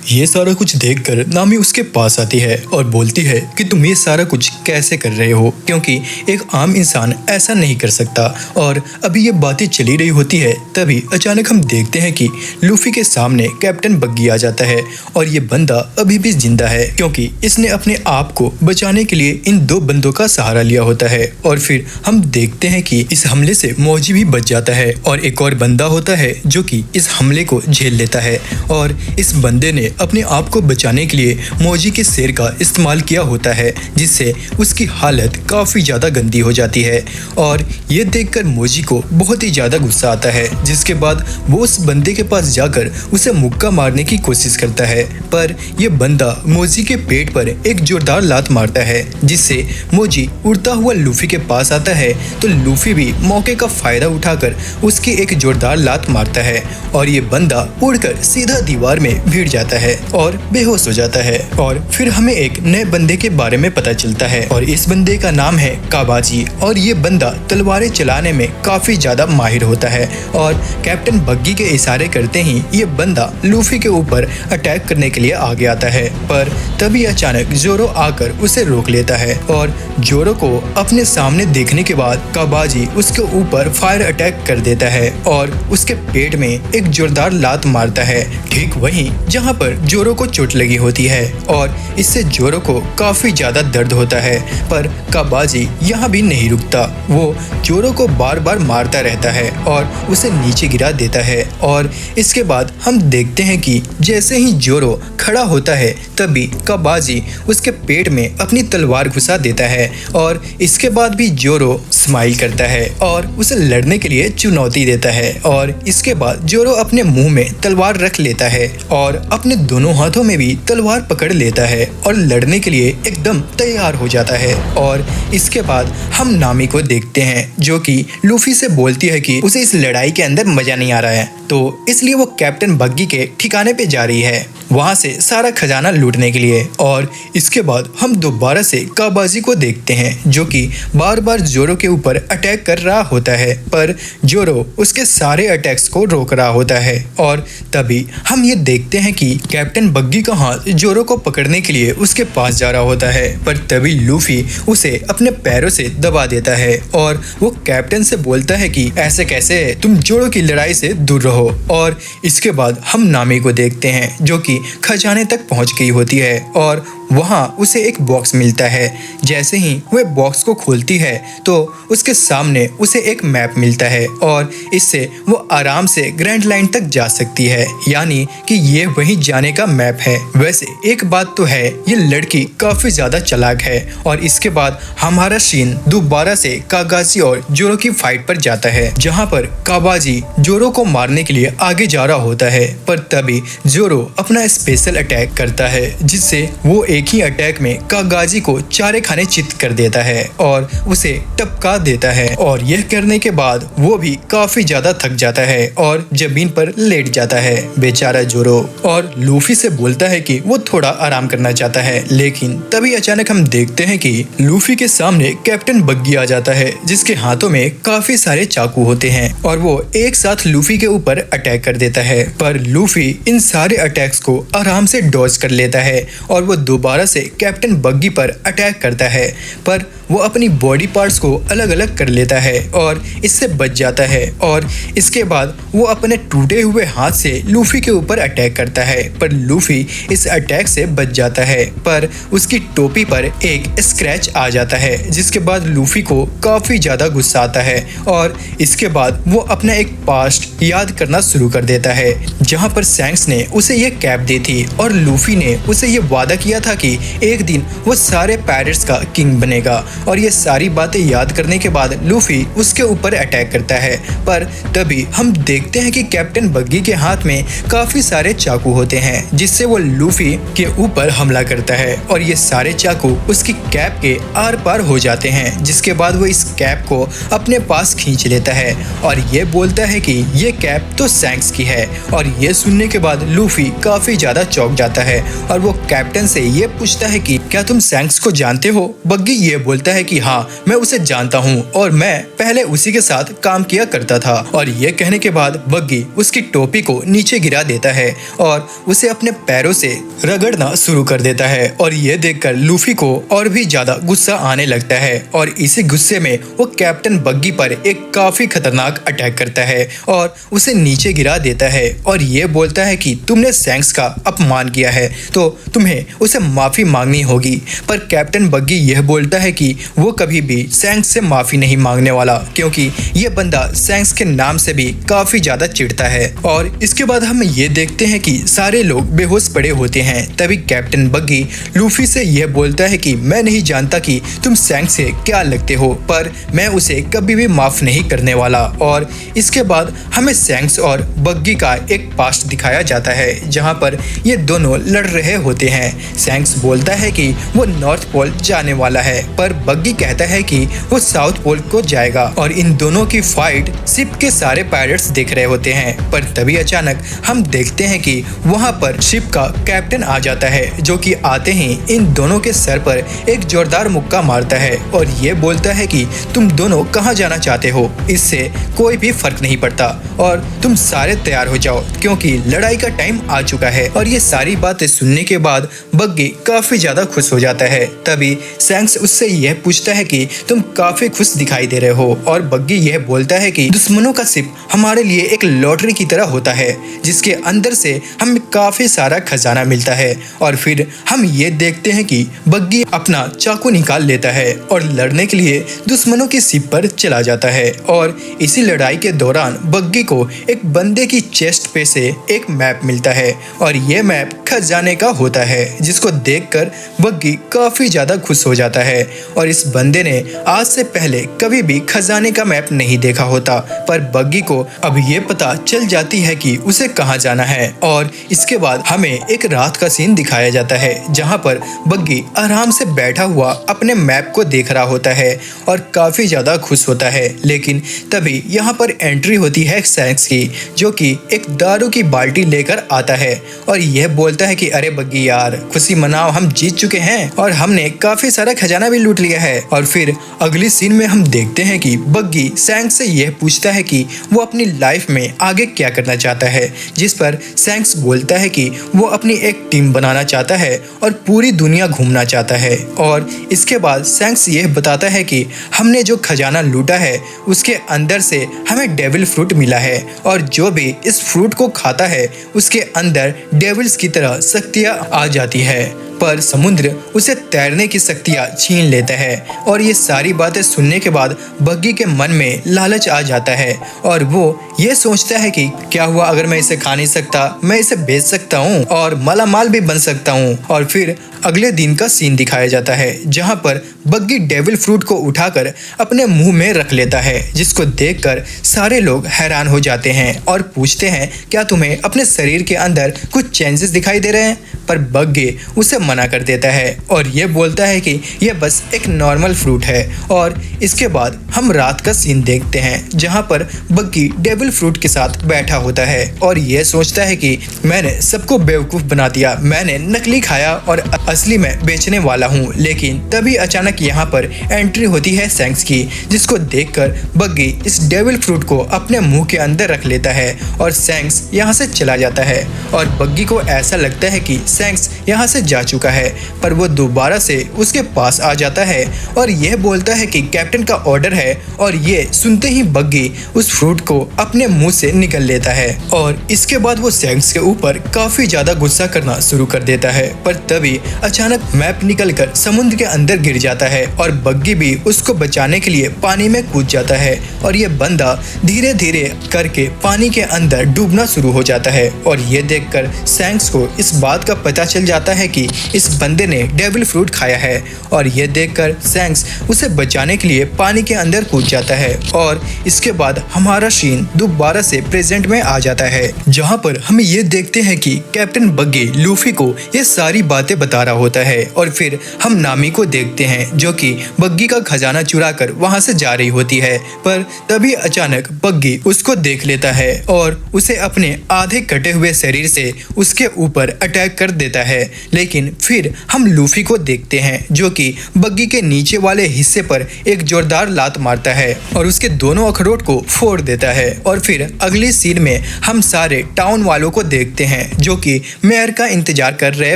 ये सारा कुछ देखकर नामी उसके पास आती है और बोलती है कि तुम ये सारा कुछ कैसे कर रहे हो, क्योंकि एक आम इंसान ऐसा नहीं कर सकता। और अभी ये बातें चली रही होती है, तभी अचानक हम देखते हैं कि लूफी के सामने कैप्टन बग्गी आ जाता है और ये बंदा अभी भी जिंदा है, क्योंकि इसने अपने आप को बचाने के लिए इन दो बंदों का सहारा लिया होता है। और फिर हम देखते हैं कि इस हमले से मौजी भी बच जाता है और एक और बंदा होता है जो कि इस हमले को झेल लेता है। और इस बंदे ने अपने आप को बचाने के लिए मौजी के शेर का इस्तेमाल किया होता है, जिससे उसकी हालत काफ़ी ज़्यादा गंदी हो जाती है। और ये देखकर मौजी को बहुत ही ज़्यादा गुस्सा आता है, जिसके बाद वो उस बंदे के पास जाकर उसे मुक्का मारने की कोशिश करता है। पर यह बंदा मौजी के पेट पर एक जोरदार लात मारता है, जिससे मौजी उड़ता हुआ लूफी के पास आता है। तो लूफी भी मौके का फायदा उठाकर उसकी एक जोरदार लात मारता है और ये बंदा उड़कर सीधा दीवार में भिड़ जाता है और बेहोश हो जाता है। और फिर हमें एक नए बंदे के बारे में पता चलता है और इस बंदे का नाम है काबाजी। और ये बंदा तलवारें चलाने में काफी ज्यादा माहिर होता है और कैप्टन बग्गी के इशारे करते ही ये बंदा लूफी के ऊपर अटैक करने के लिए आगे आता है। पर तभी अचानक जोरो आकर उसे रोक लेता है और जोरो को अपने सामने देखने के बाद काबाजी उसके ऊपर फायर अटैक कर देता है और उसके पेट में एक जोरदार लात मारता है, ठीक वहीं जहां पर जोरो को चोट लगी होती है। और इससे जोरो को काफी ज्यादा दर्द होता है, पर काबाजी यहाँ भी नहीं रुकता। वो जोरो को बार बार मारता रहता है और उसे नीचे गिरा देता है। और इसके बाद हम देखते हैं कि जैसे ही जोरो खड़ा होता है, तभी काबाजी उसके पेट में अपनी तलवार घुसा देता है। और इसके बाद भी जोरो स्माइल करता है और उसे लड़ने के लिए चुनौती देता है। और इसके बाद जोरो अपने मुंह में तलवार रख लेता है और अपने दोनों हाथों में भी तलवार पकड़ लेता है और लड़ने के लिए एकदम तैयार हो जाता है। और इसके बाद हम नामी को देखते हैं, जो कि लूफी से बोलती है कि उसे इस लड़ाई के अंदर मजा नहीं आ रहा है, तो इसलिए वो कैप्टन बग्गी के ठिकाने पे जा रही है, वहां से सारा खजाना लूटने के लिए। और इसके बाद हम दोबारा से काबाजी को देखते हैं, जो कि बार बार जोरो के ऊपर अटैक कर रहा होता है, पर जोरो उसके सारे अटैक्स को रोक रहा होता है। और तभी हम ये देखते हैं कि कैप्टन बग्गी का हाथ जोरो को पकड़ने के लिए उसके पास जा रहा होता है, पर तभी लूफी उसे अपने पैरों से दबा देता है और वो कैप्टन से बोलता है कि ऐसे कैसे, तुम जोरो की लड़ाई से दूर रहो। और इसके बाद हम नामी को देखते हैं, जो कि खजाने तक पहुंच गई होती है और वहां उसे एक बॉक्स मिलता है। जैसे ही वह बॉक्स को खोलती है तो उसके सामने उसे एक मैप मिलता है और इससे वो आराम से ग्रैंड लाइन तक जा सकती है, यानी कि ये वहीं जाने का मैप है। वैसे एक बात तो है, ये लड़की काफी ज्यादा चालाक है। और इसके बाद हमारा सीन दोबारा से कागाजी और जोरो की फाइट पर जाता है, जहाँ पर काबाजी जोरो को मारने के लिए आगे जा रहा होता है, पर तभी जोरो अपना स्पेशल अटैक करता है, जिससे वो एक ही अटैक में कागाजी को चारे खाने चित कर देता है और उसे टपका देता है। और यह करने के बाद वो भी काफी ज्यादा थक जाता है और जमीन पर लेट जाता है बेचारा जोरो। और लूफी से बोलता है कि वो थोड़ा आराम करना चाहता है, लेकिन तभी अचानक हम देखते हैं कि लूफी के सामने कैप्टन बग्गी आ जाता है, जिसके हाथों में काफी सारे चाकू होते हैं और वो एक साथ लूफी के ऊपर अटैक कर देता है। पर लूफी इन सारे अटैक्स को आराम से डॉज कर लेता है और वो दोबारा से कैप्टन बग्गी पर अटैक करता है, पर वो अपनी बॉडी पार्ट्स को अलग अलग कर लेता है और इससे बच जाता है। और इसके बाद वो अपने टूटे हुए हाथ से लूफी के ऊपर अटैक करता है, पर लूफी इस अटैक से बच जाता है, पर उसकी टोपी पर एक स्क्रैच आ जाता है, जिसके बाद लूफी को काफी ज्यादा गुस्सा आता है। और इसके बाद वो अपना एक पास्ट याद करना शुरू कर देता है, जहाँ पर सैंक्स ने उसे ये कैप दी थी और लूफी ने उसे ये वादा किया था कि एक दिन वो सारे पायरेट्स का किंग बनेगा। और ये सारी बातें याद करने के बाद लूफी उसके ऊपर अटैक करता है, पर तभी हम देखते हैं कि कैप्टन बग्गी के हाथ में काफी सारे चाकू होते हैं, जिससे वो लूफी के ऊपर हमला करता है और ये सारे चाकू उसकी कैप के आर पार हो जाते हैं, जिसके बाद वो इस कैप को अपने पास खींच लेता है और ये बोलता है कि ये कैप तो सैंक्स की है। और ये सुनने के बाद लूफी काफी ज्यादा चौंक जाता है और वो कैप्टन से ये पूछता है कि क्या तुम सैंक्स को जानते हो? बग्गी ये बोलता है कि हाँ, मैं उसे जानता हूँ और मैं पहले उसी के साथ काम किया करता था। और ये कहने के बाद बग्गी उसकी टोपी को नीचे गिरा देता है और उसे अपने पैरों से रगड़ना शुरू कर देता है। और ये देखकर लूफी को और भी ज्यादा गुस्सा आने लगता है और इसी गुस्से में वो कैप्टन बग्गी पर एक काफी खतरनाक अटैक करता है और उसे नीचे गिरा देता है और ये बोलता है कि तुमने सैंक्स का अपमान किया है तो तुम्हें उसे माफी मांगनी होगी। पर कैप्टन बग्गी यह बोलता है कि वो कभी भी सैंक्स से माफी नहीं मांगने वाला, क्योंकि ये बंदा सैंक्स के नाम से भी काफी ज्यादा चिढ़ता है। और इसके बाद हम ये देखते हैं कि सारे लोग बेहोश पड़े होते हैं। तभी कैप्टन बग्गी लूफी से यह बोलता है कि मैं नहीं जानता कि तुम सैंक्स से क्या लगते हो, पर मैं उसे कभी भी माफ नहीं करने वाला। और इसके बाद हमें सैंक्स और बग्गी का एक पास्ट दिखाया जाता है जहां पर ये दोनों लड़ रहे होते हैं। सैंक्स बोलता है कि वो नॉर्थ पोल जाने वाला है, पर बग्गी कहता है कि वो साउथ पोल को जाएगा। और इन दोनों की फाइट शिप के सारे पायलट्स देख रहे होते हैं। पर तभी अचानक हम देखते हैं कि वहां पर शिप का कैप्टन आ जाता है, जो कि आते ही इन दोनों के सर पर एक जोरदार मुक्का मारता है और ये बोलता है कि तुम दोनों कहां जाना चाहते हो, इससे कोई भी फर्क नहीं पड़ता और तुम सारे तैयार हो जाओ क्योंकि लड़ाई का टाइम आ चुका है। और ये सारी बातें सुनने के बाद बग्गी काफी ज्यादा खुश हो जाता है। तभी सैंक्स उससे यह पूछता है कि तुम काफी खुश दिखाई दे रहे हो और बग्गी यह बोलता है कि दुश्मनों का शिप हमारे लिए एक लॉटरी की तरह होता है जिसके अंदर से हमें काफी सारा खजाना मिलता है। और फिर हम ये देखते हैं कि बग्गी अपना चाकू निकाल लेता है और लड़ने के लिए दुश्मनों की शिप पर चला जाता है। और इसी लड़ाई के दौरान बग्गी को एक बंदे की चेस्ट पे से एक मैप मिलता है और ये मैप खजाने का होता है, जिसको देखकर बग्गी काफी ज्यादा खुश हो जाता है। और इस बंदे ने आज से पहले कभी भी खजाने का मैप नहीं देखा होता, पर बग्गी को अब ये पता चल जाती है कि उसे कहाँ जाना है। और इसके बाद हमें एक रात का सीन दिखाया जाता है जहाँ पर बग्गी आराम से बैठा हुआ अपने मैप को देख रहा होता है और काफी ज्यादा खुश होता है। लेकिन तभी यहाँ पर एंट्री होती है सैंक्स की, जो कि एक दारू की बाल्टी लेकर आता है और यह बोलता है कि अरे बग्गी यार, खुशी मनाओ, हम जीत चुके हैं और हमने काफी सारा खजाना भी लूट लिया है। और फिर अगली सीन में हम देखते हैं कि बग्गी सैंक्स से यह पूछता है कि वो अपनी लाइफ में आगे क्या करना चाहता है, जिस पर सैंक्स बोलता है कि वो अपनी एक टीम बनाना चाहता है और पूरी दुनिया घूमना चाहता है। और इसके बाद सैंक्स यह बताता है कि हमने जो खजाना लूटा है उसके अंदर से हमें डेविल फ्रूट मिला है और जो भी इस फ्रूट को खाता है उसके अंदर डेविल्स की तरह शक्तियाँ आ जाती है, पर समुद्र उसे तैरने की शक्तियाँ छीन लेता है। और ये सारी बातें सुनने के बाद बग्गी के मन में लालच आ जाता है और वो ये सोचता है कि क्या हुआ अगर मैं इसे खा नहीं सकता, मैं इसे बेच सकता हूँ और मालामाल भी बन सकता हूँ। और फिर अगले दिन का सीन दिखाया जाता है जहाँ पर बग्गी डेविल फ्रूट को उठाकर अपने मुंह में रख लेता है, जिसको देखकर सारे लोग हैरान हो जाते हैं और पूछते हैं क्या तुम्हें अपने शरीर के अंदर कुछ चेंजेस दिखाई दे रहे हैं। पर बग्गी उसे मना कर देता है और ये बोलता है कि यह बस एक नॉर्मल फ्रूट है। और इसके बाद हम रात का सीन देखते हैं जहाँ पर बग्गी डेविल फ्रूट के साथ बैठा होता है और ये सोचता है कि मैंने सबको बेवकूफ़ बना दिया, मैंने नकली खाया और असली में बेचने वाला हूँ। लेकिन तभी अचानक यहाँ पर एंट्री होती है सैंक्स की, जिसको देखकर बग्गी इस डेविल फ्रूट को अपने मुंह के अंदर रख लेता है और सैंक्स यहाँ से चला जाता है। और बग्गी को ऐसा लगता है कि सैंक्स यहाँ से जा चुका है, पर वो दोबारा से उसके पास आ जाता है और यह बोलता है कि कैप्टन का ऑर्डर है। और ये सुनते ही बग्गी उस फ्रूट को अपने मुंह से निकल लेता है और इसके बाद वो सैंक्स के ऊपर काफी ज्यादा गुस्सा करना शुरू कर देता है। पर तभी अचानक मैप निकलकर समुद्र के अंदर गिर जाता है और बग्गी भी उसको बचाने के लिए पानी में कूद जाता है और ये बंदा धीरे धीरे करके पानी के अंदर डूबना शुरू हो जाता है। और ये देखकर सैंक्स को इस बात का पता चल जाता है कि इस बंदे ने डेविल फ्रूट खाया है और ये देखकर सैंक्स उसे बचाने के लिए पानी के अंदर कूद जाता है। और इसके बाद हमारा सीन दोबारा से प्रेजेंट में आ जाता है जहाँ पर हम ये देखते हैं कि कैप्टन बग्गी लूफी को ये सारी बातें बता रहा होता है और फिर हम नामी को देखते हैं जो कि बग्गी का खजाना चुरा कर वहाँ से जा रही होती है। पर तभी अचानक बग्गी उसको देख लेता है और उसे अपने आधे कटे हुए शरीर से उसके ऊपर अटैक कर देता है। लेकिन फिर हम लूफी को देखते हैं जो कि बग्गी के नीचे वाले हिस्से पर एक जोरदार लात मारता है और उसके दोनों अखरोट को फोड़ देता है। और फिर अगली सीन में हम सारे टाउन वालों को देखते हैं जो कि मेयर का इंतजार कर रहे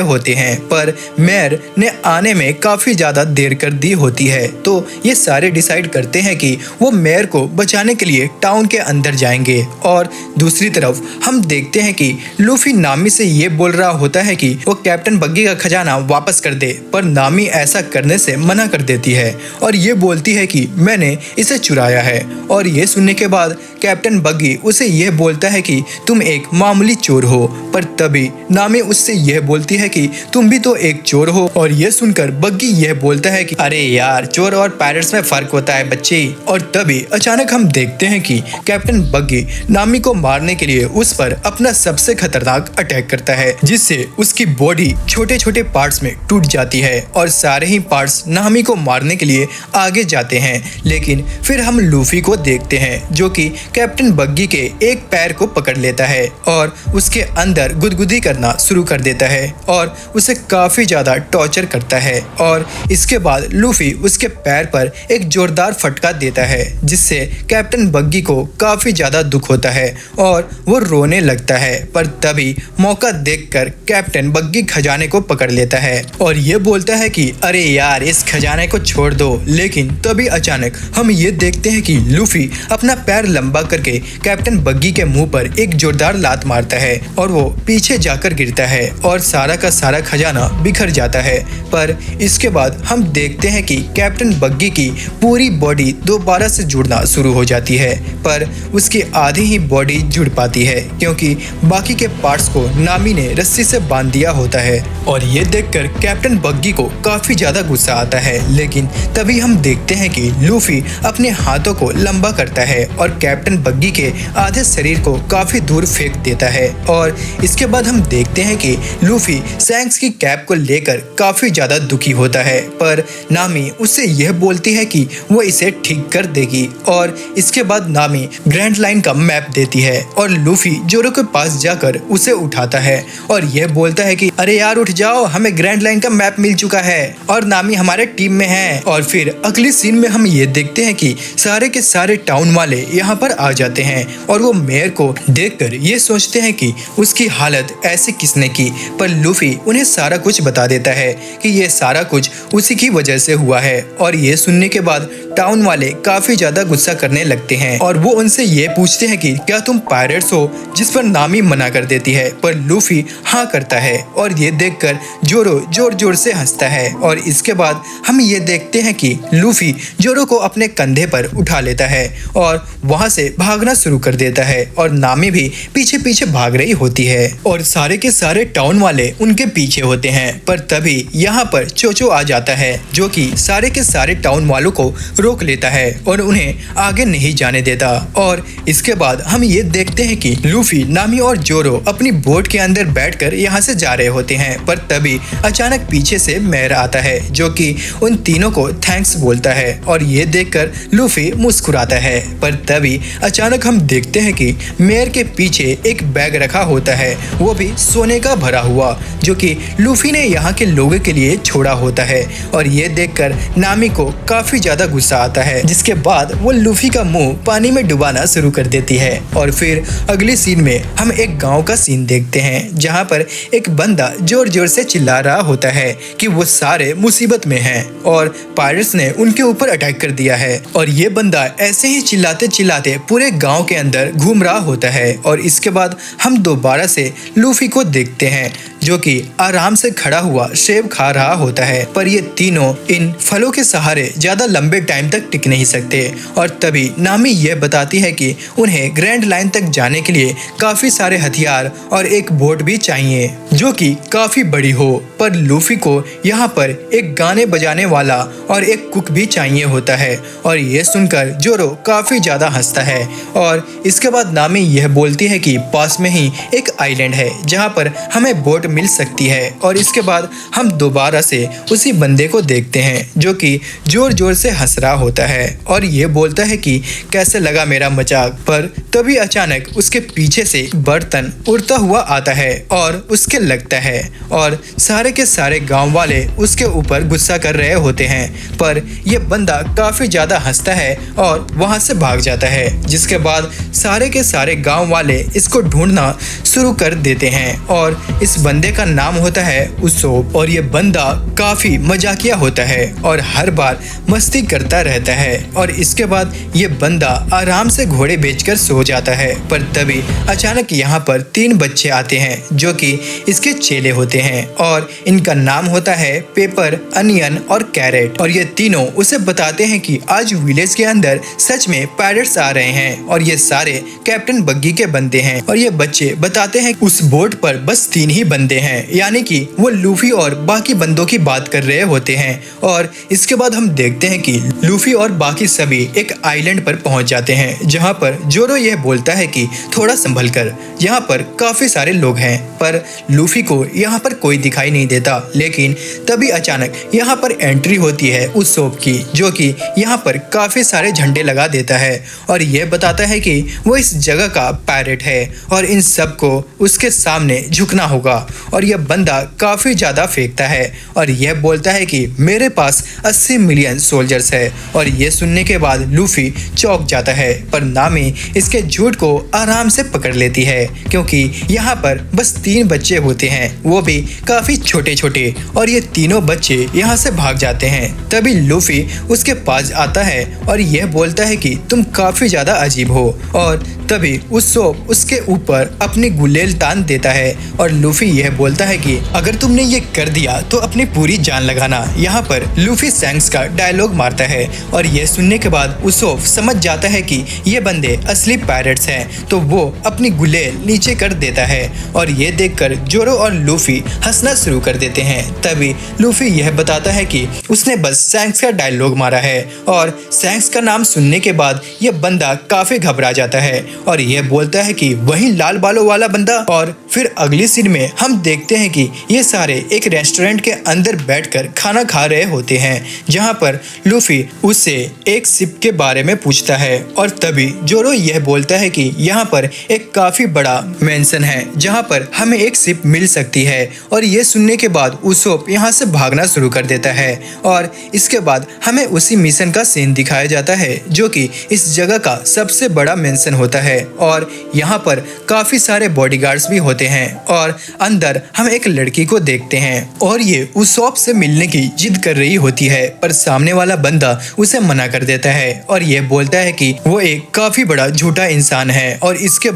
होते हैं, पर मेयर ने आने में काफी ज्यादा देर कर दी होती है। तो ये सारे डिसाइड करते हैं कि वो मेयर को बचाने के लिए टाउन के अंदर जाएंगे। और दूसरी तरफ हम देखते हैं कि लूफी नामी से ये बोल रहा होता है कि वो कैप्टन बग्गी का खजाना वापस कर दे, पर नामी ऐसा करने से मना कर देती है और ये बोलती है कि मैंने इसे चुराया है। और ये सुनने के बाद कैप्टन बग्गी उसे यह बोलता है कि तुम एक मामूली चोर हो, पर तभी नामी उससे यह बोलती है कि तुम भी तो एक चोर हो। और यह सुनकर बग्गी यह बोलता है कि अरे यार, चोर और पायरेट्स में फर्क होता है बच्चे। और तभी अचानक हम देखते हैं कि कैप्टन बग्गी नामी को मारने के लिए उस पर अपना सबसे खतरनाक अटैक करता है, जिससे उसकी बॉडी छोटे छोटे पार्ट्स में टूट जाती है और सारे ही पार्ट्स नामी को मारने के लिए आगे जाते हैं। लेकिन फिर हम लूफी को देखते हैं जो कि कैप्टन बग्गी के एक पैर को पकड़ लेता है और उसके अंदर गुदगुदी करना शुरू कर देता है और उसे काफी ज्यादा टॉर्चर करता है। और इसके बाद लूफी उसके पैर पर एक जोरदार फटका देता है, जिससे कैप्टन बग्गी को काफी ज्यादा दुख होता है और वो रोने लगता है। पर तभी मौका देखकर कैप्टन बग्गी खजाने को पकड़ लेता है और ये बोलता है कि अरे यार, इस खजाने को छोड़ दो। लेकिन तभी अचानक हम ये देखते हैं कि लूफी अपना पैर लंबा करके कैप्टन बग्गी के मुंह पर एक जोरदार लात मारता है और वो पीछे जाकर गिरता है और सारा का सारा खजाना बिखर जाता है। पर इसके बाद हम देखते हैं कि कैप्टन बग्गी की पूरी बॉडी दोबारा से जुड़ना शुरू हो जाती है, पर उसकी आधी ही बॉडी जुड़ पाती है क्योंकि बाकी के पार्ट्स को नामी ने रस्सी से बांध दिया होता है। और ये देखकर कैप्टन बग्गी को काफी ज्यादा गुस्सा आता है। लेकिन तभी हम देखते हैं कि लूफी अपने हाथों को लंबा करता है और कैप्टन बग्गी के आधे शरीर को काफी दूर फेंक देता है। और इसके बाद हम देखते हैं कि लूफी सैंक्स की कैप को लेकर काफी ज्यादा दुखी होता है, पर नामी उससे यह बोलती है कि वो इसे ठीक कर देगी। और इसके बाद नामी ग्रैंड लाइन का मैप देती है और लूफी जोरो के पास जाकर उसे उठाता है और यह बोलता है कि अरे यार उठ जाओ, हमें ग्रैंड लाइन का मैप मिल चुका है और नामी हमारे टीम में है। और फिर अगली सीन में हम ये देखते हैं कि सारे के सारे टाउन वाले यहाँ पर आ जाते हैं और वो मेयर को देखकर ये सोचते हैं कि उसकी हालत ऐसे किसने की। पर लूफी उन्हें सारा कुछ बता देता है कि ये सारा कुछ उसी की वजह से हुआ है। और ये सुनने के बाद टाउन वाले काफी ज्यादा गुस्सा करने लगते हैं और वो उनसे ये पूछते हैं कि क्या तुम पायरेट्स हो, जिस पर नामी मना कर देती है, पर लूफी हाँ करता है। और ये देखकर जोरो जोर जोर से हंसता है। और इसके बाद हम ये देखते हैं कि लूफी जोरो को अपने कंधे पर उठा लेता है और वहां से भागना शुरू कर देता है और नामी भी पीछे पीछे भाग रही होती है और सारे के सारे टाउन वाले उनके पीछे होते हैं। पर तभी यहाँ पर चोचो आ जाता है जो कि सारे के सारे टाउन वालों को रोक लेता है और उन्हें आगे नहीं जाने देता। और इसके बाद हम ये देखते हैं कि लूफी, नामी और जोरो अपनी बोट के अंदर बैठकर यहाँ से जा रहे होते हैं। पर तभी अचानक पीछे से मेयर आता है जो कि उन तीनों को थैंक्स बोलता है और ये देखकर लूफी मुस्कुराता है। पर तभी अचानक हम देखते हैं कि मेयर के पीछे एक बैग रखा होता है, वो भी सोने का भरा हुआ, जो कि लूफी ने यहाँ के लोगों के लिए छोड़ा होता है। और ये देखकर नामी को काफी ज्यादा गुस्सा आता है, जिसके बाद वो लूफी का मुंह पानी में डुबाना शुरू कर देती है। और फिर अगली सीन में हम एक गांव का सीन देखते हैं जहां पर एक बंदा जोर जोर से चिल्ला रहा होता है कि वो सारे मुसीबत में हैं और पायरेट्स ने उनके ऊपर अटैक कर दिया है। और ये बंदा ऐसे ही चिल्लाते चिल्लाते पूरे गांव के अंदर घूम रहा होता है। और इसके बाद हम दोबारा से लूफी को देखते हैं जो कि आराम से खड़ा हुआ सेब खा रहा होता है। पर ये तीनों इन फलों के सहारे ज्यादा लंबे टाइम तक टिक नहीं सकते। और तभी नामी ये बताती है कि उन्हें ग्रैंड लाइन तक जाने के लिए काफी सारे हथियार और एक बोट भी चाहिए जो कि काफी बड़ी हो। पर लूफी को यहाँ पर एक गाने बजाने वाला और एक कुक भी चाहिए होता है। और ये सुनकर जोरो काफी ज्यादा हंसता है। और इसके बाद नामी यह बोलती है कि पास में ही एक आइलैंड है जहाँ पर हमें बोट मिल सकती है। और इसके बाद हम दोबारा से उसी बंदे को देखते हैं जो कि जोर जोर से हंस रहा होता है और ये बोलता है कि कैसे लगा मेरा मजाक। पर तभी अचानक उसके पीछे से बर्तन उड़ता हुआ आता है और उसके लगता है और सारे के सारे गांव वाले उसके ऊपर गुस्सा कर रहे होते हैं। पर यह बंदा काफी ज्यादा हंसता है और वहां से भाग जाता है, जिसके बाद सारे के सारे गांव वाले इसको ढूंढना शुरू कर देते हैं और इस बंदे का नाम होता है उसोप। और ये बंदा काफी मजाकिया होता है और हर बार मस्ती करता रहता है। और इसके बाद ये बंदा आराम से घोड़े बेचकर सो जाता है। पर तभी अचानक यहाँ पर 3 बच्चे आते हैं जो कि इसके चेले होते हैं और इनका नाम होता है पेपर, अनियन और कैरेट। और ये तीनों उसे बताते हैं कि आज विलेज के अंदर सच में पायरेट्स आ रहे हैं और ये सारे कैप्टन बग्गी के बंदे हैं। और ये बच्चे बताते हैं उस बोट पर बस 3 ही बंदे हैं, यानी कि वो लूफी और बाकी बंदों की बात कर रहे होते हैं। और इसके बाद हम देखते हैं कि लूफी और बाकी सभी एक आइलैंड पर पहुंच जाते हैं, जहां पर जोरो यह बोलता है कि थोड़ा संभल कर, यहाँ पर काफी सारे लोग हैं। पर लूफी को यहाँ पर कोई दिखाई नहीं देता। लेकिन तभी अचानक यहाँ पर एंट्री होती है उसोप की, जो कि यहाँ पर काफी सारे झंडे लगा देता है और यह बताता है कि वो इस जगह का पायरेट है और इन सबको उसके सामने झुकना होगा। और यह बंदा काफी ज्यादा फेंकता है और यह बोलता है कि मेरे पास 80 मिलियन सोल्जर्स है। और यह सुनने के बाद लूफी चौंक जाता है, पर नामी इसके झूठ को आराम से पकड़ लेती है, क्योंकि यहाँ पर बस 3 बच्चे होते हैं, वो भी काफी छोटे छोटे। और ये तीनों बच्चे यहाँ से भाग जाते हैं। तभी लूफी उसके पास आता है और यह बोलता है कि तुम काफी ज्यादा अजीब हो। और तभी उसोप उसके ऊपर अपनी गुलेल तान देता है और लूफी यह बोलता है कि अगर तुमने ये कर दिया तो अपनी पूरी जान लगाना। यहाँ पर लूफी शैंक्स का डायलॉग मारता है और यह सुनने के बाद उसोप समझ जाता है कि ये बंदे असली पायरेट्स हैं, तो वो अपनी गुलेल नीचे कर देता है। और ये देखकर जोरो और लूफी हंसना शुरू कर देते हैं। तभी लूफी यह बताता है कि उसने बस शैंक्स का डायलॉग मारा है और शैंक्स का नाम सुनने के बाद यह बंदा काफी घबरा जाता है और यह बोलता है कि वही लाल बालों वाला बंदा। और फिर अगली सीन में हम देखते हैं कि ये सारे एक रेस्टोरेंट के अंदर बैठकर खाना खा रहे होते हैं, जहां पर लूफी उससे एक शिप के बारे में पूछता है। और तभी जोरो यह बोलता है कि यहाँ पर एक काफी बड़ा मेंशन है जहां पर हमें एक शिप मिल सकती है। और ये सुनने के बाद उसोप यहाँ से भागना शुरू कर देता है और इसके बाद हमें उसी मिशन का सीन दिखाया जाता है, जो कि इस जगह का सबसे बड़ा मेंशन होता है। और यहाँ पर काफी सारे बॉडीगार्ड्स भी होते हैं और अंदर हम एक लड़की को देखते हैं और ये उसोप से मिलने की जिद कर रही होती है, पर सामने वाला बंदा उसे मना कर देता है और ये बोलता है कि वो एक काफी बड़ा झूठा इंसान है। और इसके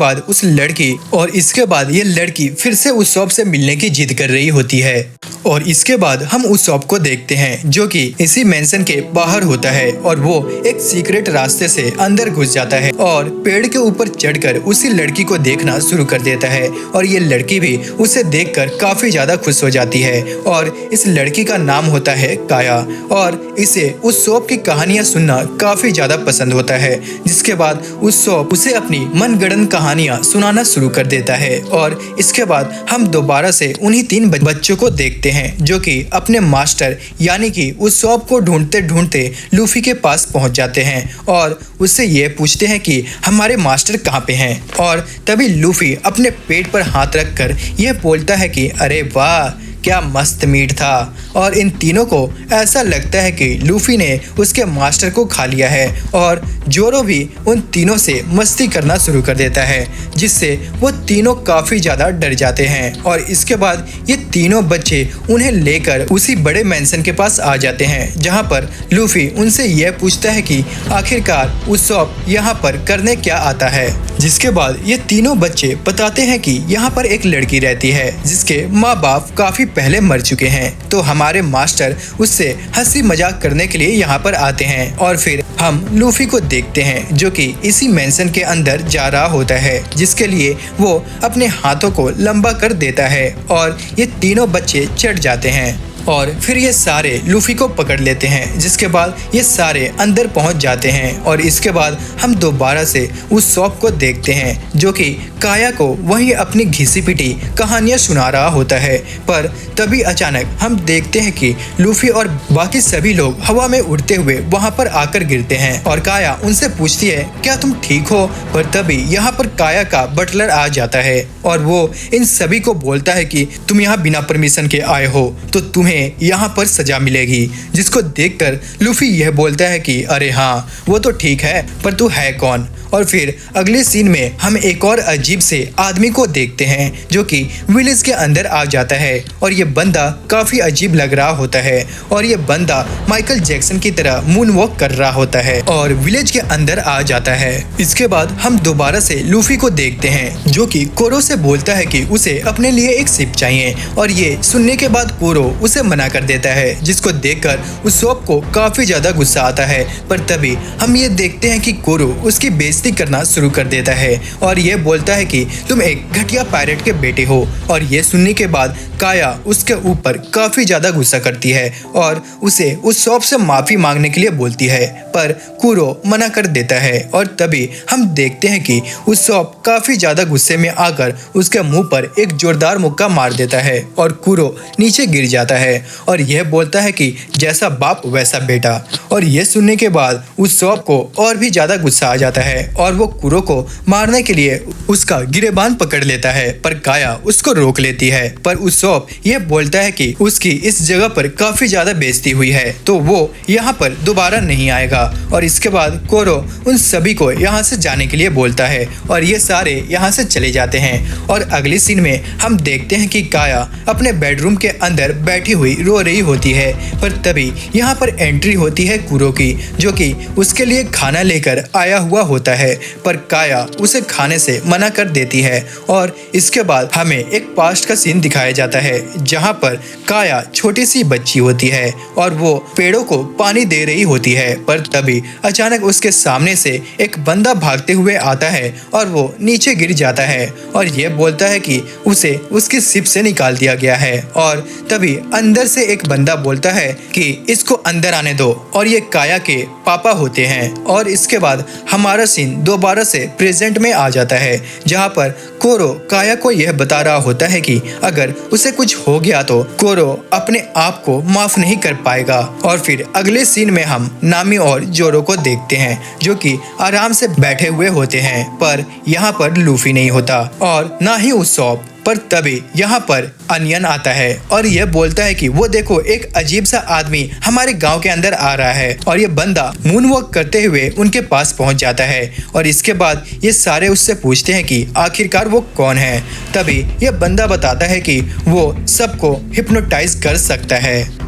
बाद ये लड़की फिर से उसोप से मिलने की जिद कर रही होती है। और इसके बाद हम उसोप को देखते हैं जो कि इसी मेंशन के बाहर होता है और वो एक सीक्रेट रास्ते से अंदर घुस जाता है और पेड़ के ऊपर चढ़कर उसी लड़की को देखना शुरू कर देता है। और ये लड़की भी उसे देखकर काफी ज्यादा खुश हो जाती है और इस लड़की का नाम होता है काया और इसे उसोप की कहानियां सुनना काफी ज्यादा पसंद होता है, जिसके बाद उसोप उसे अपनी मनगढ़ंत कहानियां सुनाना शुरू कर देता है। और इसके बाद हम दोबारा से उन्हीं 3 बच्चों को देखते हैं जो कि अपने मास्टर यानी कि उसोप को ढूंढते ढूंढते लूफी के पास पहुंच जाते हैं और उससे ये पूछते हैं कि हमारे मास्टर कहाँ पे हैं। और तभी लूफी अपने पेट पर हाथ रखकर यह बोलता है कि अरे वाह, क्या मस्त मीट था। और इन तीनों को ऐसा लगता है कि लूफी ने उसके मास्टर को खा लिया है और जोरो भी उन तीनों से मस्ती करना शुरू कर देता है, जिससे वो तीनों काफी ज्यादा डर जाते हैं। और इसके बाद ये तीनों बच्चे उन्हें लेकर उसी बड़े मेंशन के पास आ जाते हैं, जहां पर लूफी उनसे यह पूछता है कि आखिरकार उसोप यहाँ पर करने क्या आता है। जिसके बाद ये तीनों बच्चे बताते हैं कि यहाँ पर एक लड़की रहती है जिसके माँ बाप काफी पहले मर चुके हैं, तो हमारे मास्टर उससे हंसी मजाक करने के लिए यहाँ पर आते हैं। और फिर हम लूफी को देखते हैं जो कि इसी मेंशन के अंदर जा रहा होता है, जिसके लिए वो अपने हाथों को लंबा कर देता है और ये तीनों बच्चे चढ़ जाते हैं। और फिर ये सारे लूफी को पकड़ लेते हैं, जिसके बाद ये सारे अंदर पहुंच जाते हैं। और इसके बाद हम दोबारा से उस शॉप को देखते हैं जो कि काया को वही अपनी घिसी पिटी कहानियां सुना रहा होता है। पर तभी अचानक हम देखते हैं कि लूफी और बाकी सभी लोग हवा में उड़ते हुए वहां पर आकर गिरते हैं और काया उनसे पूछती है क्या तुम ठीक हो। पर तभी यहाँ पर काया का बटलर आ जाता है और वो इन सभी को बोलता है कि तुम यहाँ बिना परमिशन के आए हो तो तुम्हें यहाँ पर सजा मिलेगी। जिसको देखकर लूफी यह बोलता है कि अरे हाँ वो तो ठीक है, पर तू है कौन। और फिर अगले सीन में हम एक और अजीब से आदमी को देखते हैं जो कि विलेज के अंदर आ जाता है और ये बंदा काफी अजीब लग रहा होता है और ये बंदा माइकल जैक्सन की तरह मून वॉक कर रहा होता है और विलेज के अंदर आ जाता है। इसके बाद हम दोबारा से लूफी को देखते हैं जो कि कोरो से बोलता है कि उसे अपने लिए एक शिप चाहिए और ये सुनने के बाद कोरो उसे मना कर देता है, जिसको देखकर उस शॉप को काफी ज्यादा गुस्सा आता है। पर तभी हम ये देखते हैं कि कोरो उसकी बेइज्जती करना शुरू कर देता है और ये बोलता है कि तुम एक घटिया पायरेट के बेटे हो। और ये सुनने के बाद काया उसके ऊपर काफी ज्यादा गुस्सा करती है और उसे उस शॉप से माफी मांगने के लिए बोलती है, पर कुरो मना कर देता है। और तभी हम देखते हैं कि उस शॉप काफी ज्यादा गुस्से में आकर उसके मुंह पर एक जोरदार मुक्का मार देता है और कुरो नीचे गिर जाता है और यह बोलता है कि जैसा बाप वैसा बेटा। और यह सुनने के बाद उस शॉप को और भी ज्यादा गुस्सा आ जाता है और वो कुरो को मारने के लिए उसका गिरेबान पकड़ लेता है, पर काया उसको रोक लेती है। पर उस शॉप ये बोलता है कि उसकी इस जगह पर काफी ज्यादा बेइज्जती हुई है तो वो यहाँ पर दोबारा नहीं आएगा। और इसके बाद कोरो उन सभी को यहाँ से जाने के लिए बोलता है और ये सारे यहाँ से चले जाते हैं। और अगले सीन में हम देखते हैं कि काया अपने बेडरूम के अंदर बैठी हुई रो रही होती है। पर तभी यहाँ पर एंट्री होती है कुरो की जो कि उसके लिए खाना लेकर आया हुआ होता है, पर काया उसे खाने से मना कर देती है। और इसके बाद हमें एक पास्ट का सीन दिखाया जाता है जहाँ पर काया छोटी सी बच्ची होती है और वो पेड़ों को पानी दे रही होती है। पर तभी अचानक उसके सामने से एक बंदा भागते हुए आता है और वो नीचे गिर जाता है और ये बोलता है कि उसे उसकी शिप से निकाल दिया गया है। और तभी अंदर से एक बंदा बोलता है कि इसको अंदर आने दो और ये काया के पापा होते हैं। और इसके बाद हमारा सीन दोबारा से प्रेजेंट में आ जाता है जहाँ पर कोरो काया को यह बता रहा होता है कि अगर उसे कुछ हो गया तो कोरो अपने आप को माफ नहीं कर पाएगा। और फिर अगले सीन में हम नामी और जोरो को देखते हैं जो कि आराम से बैठे हुए होते हैं, पर यहाँ पर लूफी नहीं होता और ना ही उस शॉप। पर तभी यहाँ पर अनियन आता है और यह बोलता है कि वो देखो एक अजीब सा आदमी हमारे गांव के अंदर आ रहा है और ये बंदा मून वॉक करते हुए उनके पास पहुंच जाता है। और इसके बाद ये सारे उससे पूछते हैं कि आखिरकार वो कौन है। तभी यह बंदा बताता है कि वो सबको हिप्नोटाइज कर सकता है।